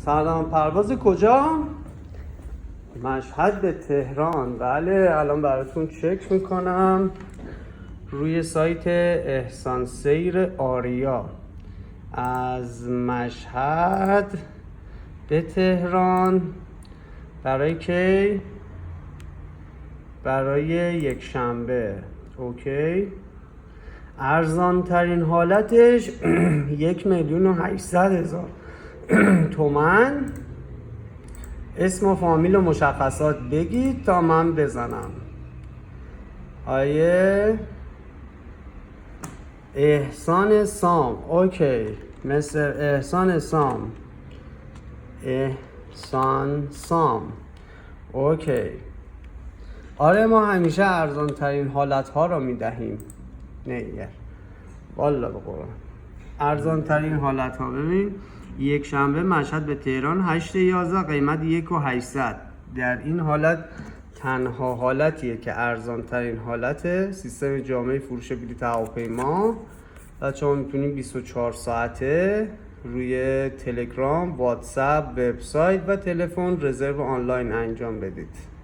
سلام، پرواز کجا؟ مشهد به تهران. بله، الان براتون چک میکنم روی سایت احسان سیر آریا. از مشهد به تهران برای کی؟ برای یک شنبه. اوکی. ارزان ترین حالتش 1,800,000 تومن. اسم و فامیل و مشخصات بگید تا من بزنم. آیه احسان سام. اوکی، مستر احسان سام. احسان سام. اوکی. آره، ما همیشه ارزان ترین حالت ها را می دهیم. نه والا به قرآن ارزان ترین حالت ها. ببین، یک شنبه مشهد به تهران 8/11 قیمت 1,800. در این حالت تنها حالتیه که ارزان ترین حالت سیستم جامعه فروش بلیط هواپیما. بچه‌ها میتونید 24 ساعته روی تلگرام، واتساپ، وبسایت و تلفن رزرو آنلاین انجام بدید.